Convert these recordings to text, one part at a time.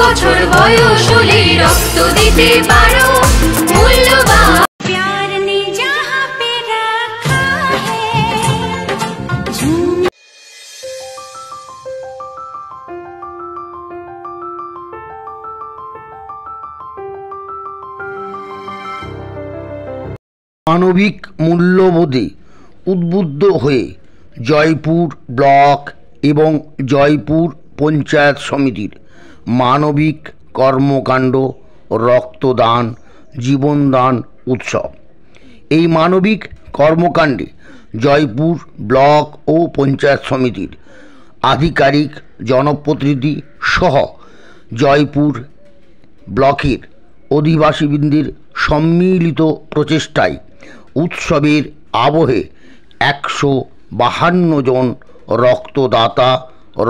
বছর বয়স হলে রক্ত দিতে পারো মূল্যবান। মানবিক মূল্যবোধে উদ্বুদ্ধ হয়ে জয়পুর ব্লক এবং জয়পুর পঞ্চায়েত সমিতির মানবিক কর্মকাণ্ড রক্তদান জীবনদান উৎসব। এই মানবিক কর্মকাণ্ডে জয়পুর ব্লক ও পঞ্চায়েত সমিতির আধিকারিক জনপ্রতিনিধি সহ জয়পুর ব্লকের অধিবাসীবৃন্দের সম্মিলিত প্রচেষ্টায় উৎসবের আবহে 152 জন রক্তদাতা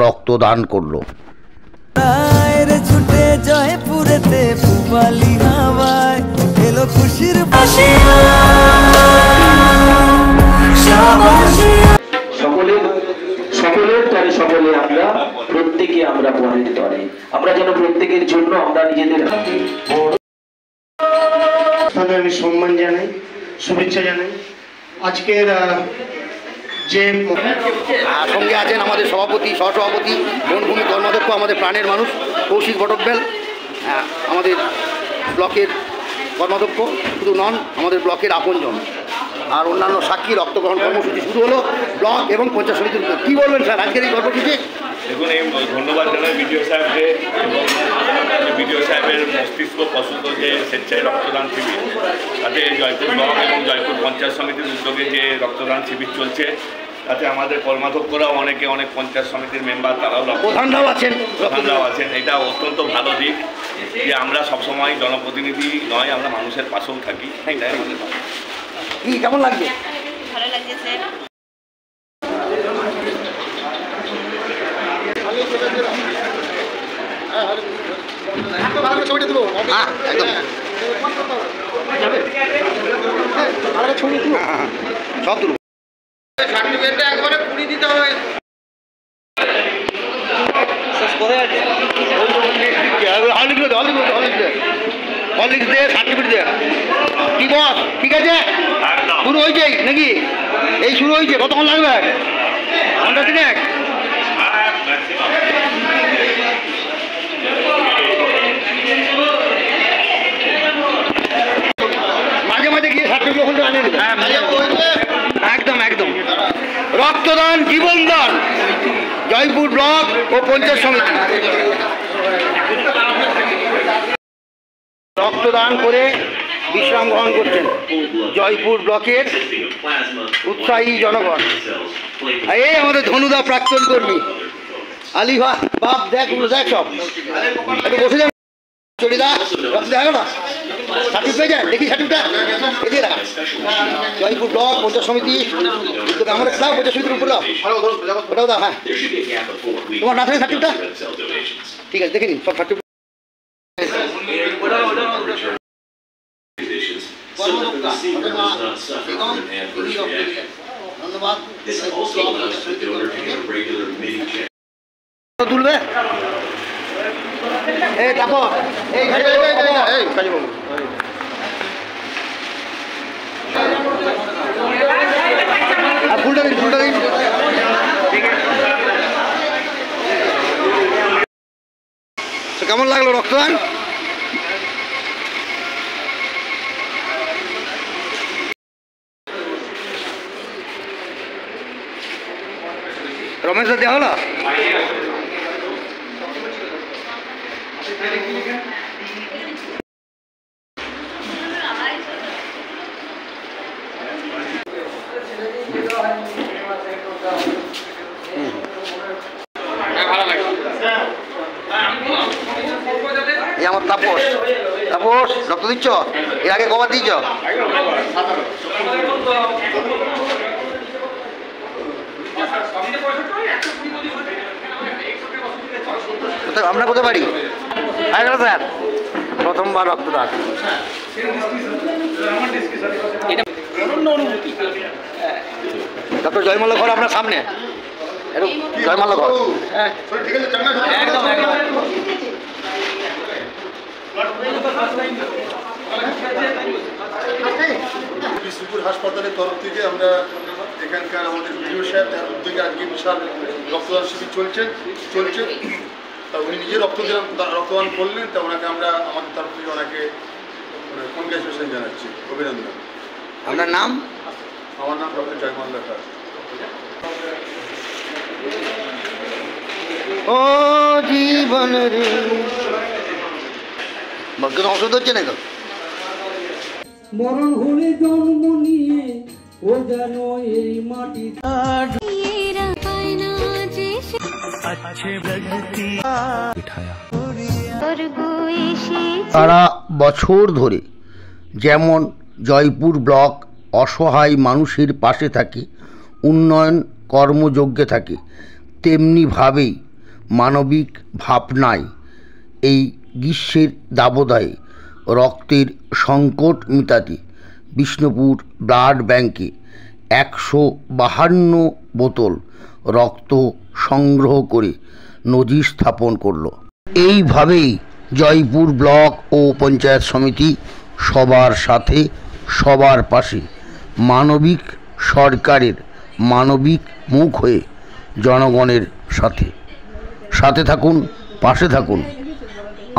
রক্তদান করল। ছুটে জয়পুরেতে পুবালি হাওয়ায় এলো খুশির সকলের তরে সকলে আমরা প্রত্যেকে আমরা পরের তরে আমরা যেন প্রত্যেকের জন্য আমরা নিজেদের আমি সম্মান জানাই, শুভেচ্ছা জানাই। আজকের যে সঙ্গে আছেন আমাদের সভাপতি সহসভাপতি বনভূমি কর্মাধ্যক্ষ আমাদের প্রাণের মানুষ কৌশিক ভট্টবেল, আমাদের ব্লকের কর্মাধ্যক্ষ শুধু নন আমাদের ব্লকের আপনজন, আর অন্যান্য সাক্ষী রক্তগ্রহণ কর্মসূচি শুরু হলো ব্লক এবং পঞ্চায়েত সমিতির উদ্যোগ। কী বলবেন স্যার আজকের এই কর্মসূচি? দেখুন, এই ধন্যবাদ জানাই বিডিও সাহেবকে এবং বিডিও সাহেবের মস্তিষ্ক প্রসূত যে স্বেচ্ছায় রক্তদান শিবির, তাতে জয়পুর ব্লক এবং জয়পুর পঞ্চায়েত সমিতির উদ্যোগে যে রক্তদান শিবির চলছে, তাতে আমাদের কর্মাধ্যক্ষরাও অনেকে অনেক পঞ্চায়েত সমিতির মেম্বার তারাও প্রধানরাও আছেন। এটা অত্যন্ত ভালো দিক যে আমরা সবসময় জনপ্রতিনিধি নয়, আমরা মানুষের পাশেও থাকি। এটাই আমাদের কি কেমন লাগছে? ভালো লাগছে স্যার। সব তুলব একবারে পুরি দিতে হবে। কি বস ঠিক আছে শুরু হয়েছে নাকি? এই শুরু হয়েছে, কতক্ষণ লাগবে? ঘন্টা তিনেক? মাঝে মাঝে গিয়ে সার্টিফিকেট আনে একদম একদম। রক্তদান জীবনদান জয়পুর ব্লক ও পঞ্চায়েত সমিতি রক্তদান করে বিশ্রাম গ্রহণ করছেন জয়পুর ব্লকের উৎসাহী জনগণ। এই আমাদের ধনুদা প্রাক্তন কর্মী আলিভা বাপ দেখ দেখ সব একটু বসে যান। চলিদা রক্ত দেখা না সার্টিফিকেট পেয়ে যায়, দেখি সার্টিফিকেট এদিকে রাখা। জয়পুর ব্লক পঞ্চায়েত সমিতি আমাদের দাও, পঞ্চায়েত সমিতির উপর দাও, ওটাও দাও। হ্যাঁ তোমার না থাকে সার্টিফিকেট? ঠিক আছে দেখে নিন সব সার্টিফিকেট। তুলবে এই দেখো এই ফুলটা দিন ফুলটা দিন। কেমন লাগলো রক্তদান? রমেশ দা দেওয়া হলো? এই আমার তাপস তাপস রক্ত দিচ্ছ? এর আগে কবার দিচ্ছ? আমরা কোথায় বাড়ি? স্যার প্রথমবার রক্তদান। ডক্টর জয়মাল্য ঘর আপনার সামনে, জয়মাল্য ঘর। বিষ্ণুপুর হাসপাতালের তরফ থেকে আমরা এখানকার আমাদের ভিডিও সাহেব তার উদ্যোগে আজকে বিশাল রক্তদান শিবির চলছে তা উনি নিজে রক্তদান করলেন, তা ওনাকে আমরা আমাদের তরফ থেকে ওনাকে কনগ্রাচুলেশন জানাচ্ছি, অভিনন্দন। আপনার নাম? আমার নাম ডক্টর জয়মাল দাস। ও জীবন রে কোনো অসুবিধা হচ্ছে না তো? মরণ হলে জন্ম নিয়ে ও যেন এই মাটি সারা বছর ধরে যেমন জয়পুর ব্লক অসহায় মানুষের পাশে থাকে, উন্নয়ন কর্মযজ্ঞে থাকে, তেমনিভাবেই মানবিক ভাবনায় এই গ্রীষ্মের দাবদাহে রক্তের সংকট মেটাতে বিষ্ণুপুর ব্লাড ব্যাংকে 152 বোতল রক্ত সংগ্রহ করে নজির স্থাপন করল। এইভাবেই জয়পুর ব্লক ও পঞ্চায়েত সমিতি সবার সাথে সবার পাশে মানবিক সরকারের মানবিক মুখ হয়ে জনগণের সাথে থাকুন, পাশে থাকুন।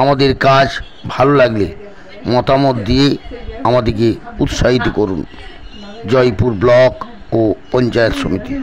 আমাদের কাজ ভালো লাগলে মতামত দিয়ে আমাদেরকে উৎসাহিত করুন। জয়পুর ব্লক ও পঞ্চায়েত সমিতি।